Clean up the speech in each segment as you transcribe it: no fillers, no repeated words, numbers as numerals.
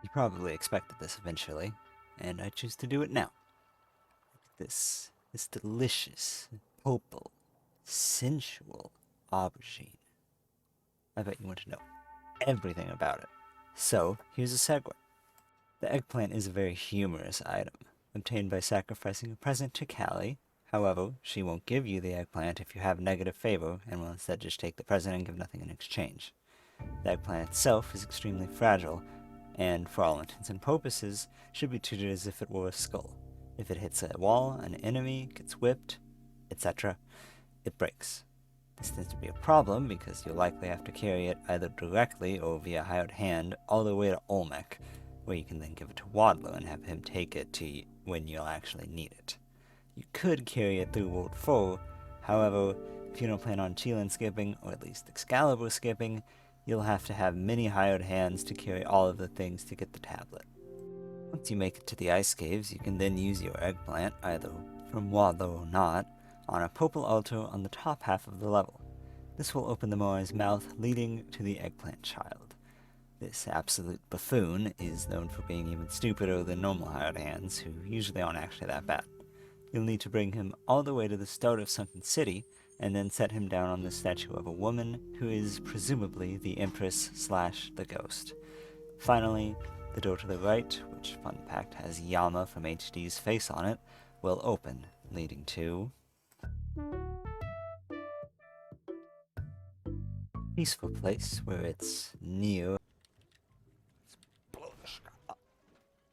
You probably expected this eventually, and I choose to do it now. Look at this delicious, opal, sensual aubergine. I bet you want to know everything about it. So, here's a segue. The eggplant is a very humorous item, obtained by sacrificing a present to Callie. However, she won't give you the eggplant if you have negative favor, and will instead just take the present and give nothing in exchange. The eggplant itself is extremely fragile, and for all intents and purposes, should be treated as if it were a skull. If it hits a wall, an enemy, gets whipped, etc., it breaks. This tends to be a problem because you'll likely have to carry it either directly or via hired hand all the way to Olmec, where you can then give it to Wadlow and have him take it to when you'll actually need it. You could carry it through World 4, however, if you don't plan on Chelan skipping, or at least Excalibur skipping, you'll have to have many hired hands to carry all of the things to get the tablet. Once you make it to the ice caves, you can then use your eggplant, either from Wadlow or not, on a purple altar on the top half of the level. This will open the Moai's mouth, leading to the eggplant child. This absolute buffoon is known for being even stupider than normal hired hands, who usually aren't actually that bad. You'll need to bring him all the way to the start of Sunken City, and then set him down on the statue of a woman who is presumably the Empress/the Ghost. Finally, the door to the right, which fun fact has Yama from HD's face on it, will open, leading to a peaceful place where it's near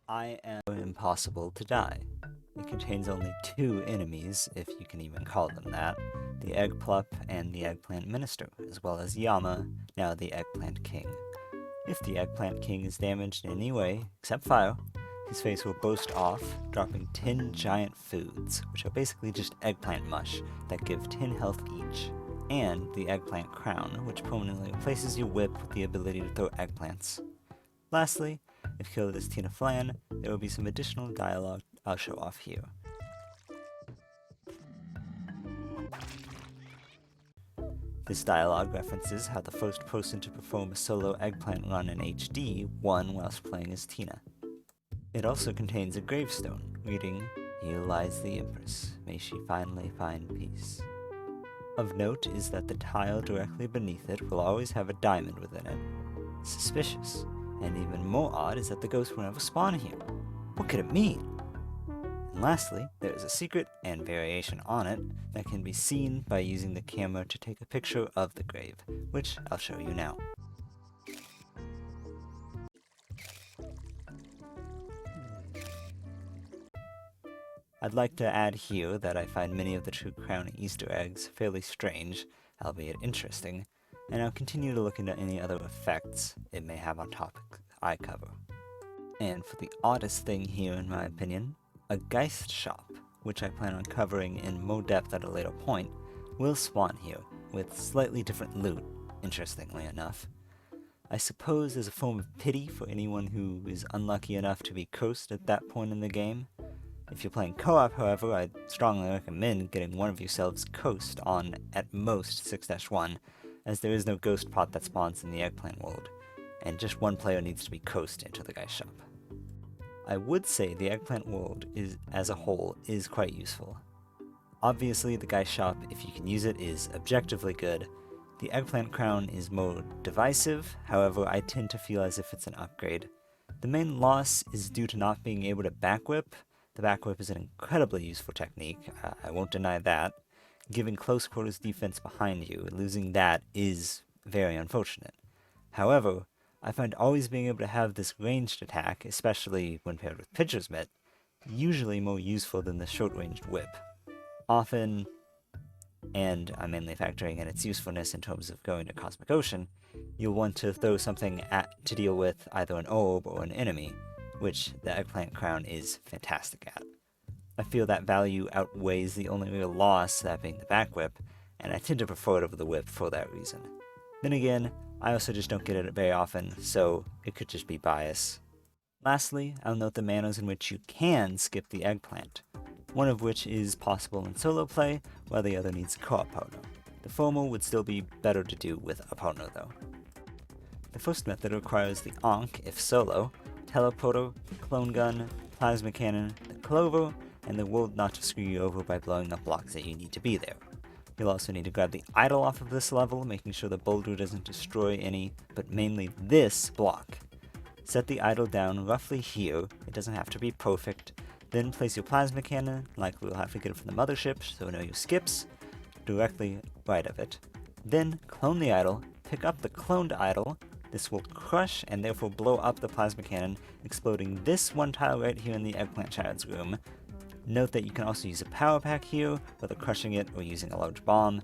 I am impossible to die. It contains only 2 enemies, if you can even call them that, the Eggplup and the Eggplant Minister, as well as Yama, now the Eggplant King. If the Eggplant King is damaged in any way, except fire, his face will burst off, dropping 10 giant foods, which are basically just eggplant mush that give 10 health each, and the Eggplant Crown, which permanently replaces your whip with the ability to throw eggplants. Lastly, if killed as Tina Flan, there will be some additional dialogue I'll show off here. This dialogue references how the first person to perform a solo eggplant run in HD won whilst playing as Tina. It also contains a gravestone reading, "Here lies the Empress, may she finally find peace." Of note is that the tile directly beneath it will always have a diamond within it. Suspicious, and even more odd is that the ghost will never spawn here. What could it mean? And lastly, there is a secret and variation on it that can be seen by using the camera to take a picture of the grave, which I'll show you now. I'd like to add here that I find many of the True Crown Easter eggs fairly strange, albeit interesting, and I'll continue to look into any other effects it may have on topics I cover. And for the oddest thing here in my opinion, a Geist shop, which I plan on covering in more depth at a later point, will spawn here, with slightly different loot, interestingly enough. I suppose as a form of pity for anyone who is unlucky enough to be cursed at that point in the game. If you're playing co-op, however, I'd strongly recommend getting one of yourselves cursed on, at most, 6-1, as there is no ghost pot that spawns in the Eggplant world, and just one player needs to be cursed into the Geist shop. I would say the Eggplant world as a whole is quite useful. Obviously, the Geist shop, if you can use it, is objectively good. The Eggplant Crown is more divisive, however, I tend to feel as if it's an upgrade. The main loss is due to not being able to backwhip. The backwhip is an incredibly useful technique, I won't deny that. Giving close quarters defense behind you, losing that is very unfortunate. However, I find always being able to have this ranged attack, especially when paired with Pitcher's Mitt, usually more useful than the short-ranged whip. Often, and I'm mainly factoring in its usefulness in terms of going to Cosmic Ocean, you'll want to throw something to deal with either an orb or an enemy, which the Eggplant Crown is fantastic at. I feel that value outweighs the only real loss, that being the back whip, and I tend to prefer it over the whip for that reason. Then again, I also just don't get it very often, so it could just be bias. Lastly, I'll note the manners in which you can skip the Eggplant, one of which is possible in solo play, while the other needs a co-op partner. The former would still be better to do with a partner though. The first method requires the Ankh, if solo, to teleporter, clone gun, plasma cannon, the clover, and the world not to screw you over by blowing up blocks that you need to be there. You'll also need to grab the idol off of this level, making sure the boulder doesn't destroy any, but mainly this block. Set the idol down roughly here, it doesn't have to be perfect, then place your plasma cannon, likely you'll have to get it from the mothership, so no use skips, directly right of it. Then clone the idol, pick up the cloned idol, this will crush and therefore blow up the plasma cannon, exploding this one tile right here in the Eggplant Child's room. Note that you can also use a power pack here, whether crushing it or using a large bomb.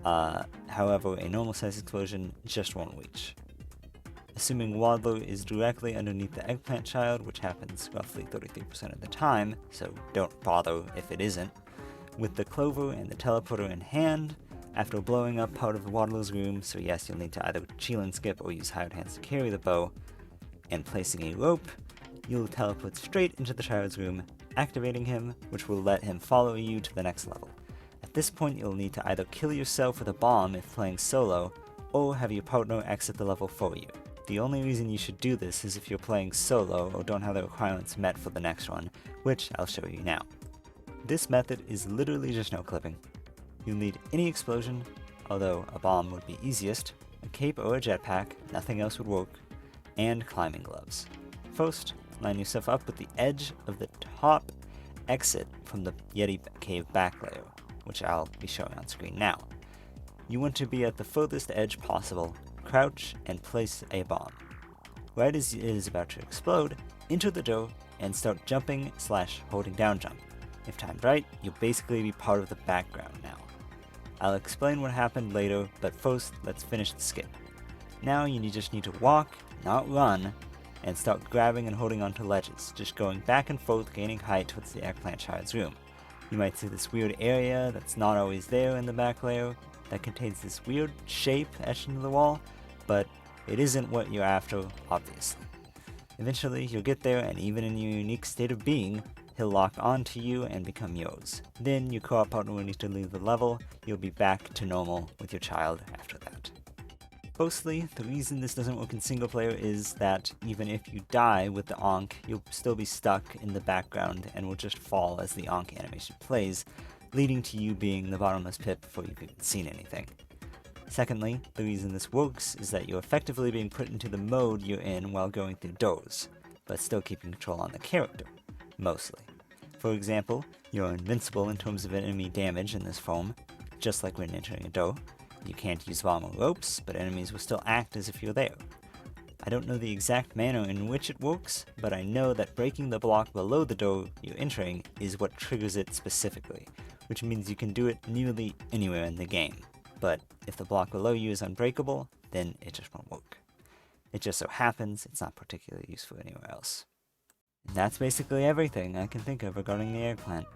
However, a normal size explosion just won't reach. Assuming Waddler is directly underneath the Eggplant Child, which happens roughly 33% of the time, so don't bother if it isn't. With the clover and the teleporter in hand, after blowing up part of Waddler's room, so yes, you'll need to either chill and skip or use hired hands to carry the bow, and placing a rope, you'll teleport straight into the child's room, activating him, which will let him follow you to the next level. At this point, you'll need to either kill yourself with a bomb if playing solo, or have your partner exit the level for you. The only reason you should do this is if you're playing solo or don't have the requirements met for the next one, which I'll show you now. This method is literally just no clipping. You'll need any explosion, although a bomb would be easiest, a cape or a jetpack, nothing else would work, and climbing gloves. First, line yourself up with the edge of the top exit from the Yeti cave back layer, which I'll be showing on screen now. You want to be at the furthest edge possible, crouch, and place a bomb. Right as it is about to explode, enter the door and start jumping / holding down jump. If timed right, you'll basically be part of the background now. I'll explain what happened later, but first, let's finish the skip. Now you just need to walk, not run, and start grabbing and holding onto ledges, just going back and forth gaining height towards the Eggplant Child's room. You might see this weird area that's not always there in the back layer, that contains this weird shape etched into the wall, but it isn't what you're after, obviously. Eventually, you'll get there, and even in your unique state of being, he'll lock onto you and become yours. Then your co-op partner will need to leave the level, you'll be back to normal with your child after that. Firstly, the reason this doesn't work in single player is that even if you die with the Ankh, you'll still be stuck in the background and will just fall as the Ankh animation plays, leading to you being the bottomless pit before you've even seen anything. Secondly, the reason this works is that you're effectively being put into the mode you're in while going through doors, but still keeping control on the character, mostly. For example, you're invincible in terms of enemy damage in this form, just like when entering a door. You can't use bomb or ropes, but enemies will still act as if you're there. I don't know the exact manner in which it works, but I know that breaking the block below the door you're entering is what triggers it specifically, which means you can do it nearly anywhere in the game. But if the block below you is unbreakable, then it just won't work. It just so happens it's not particularly useful anywhere else. And that's basically everything I can think of regarding the eggplant.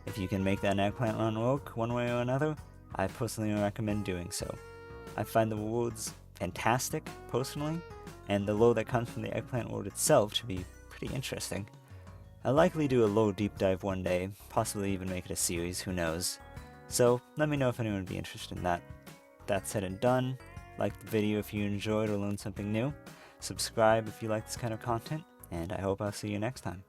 If you can make that eggplant run work one way or another, I personally recommend doing so. I find the rewards fantastic, personally, and the lore that comes from the eggplant world itself to be pretty interesting. I'll likely do a lore deep dive one day, possibly even make it a series, who knows. So let me know if anyone would be interested in that. That said and done, like the video if you enjoyed or learned something new, subscribe if you like this kind of content, and I hope I'll see you next time.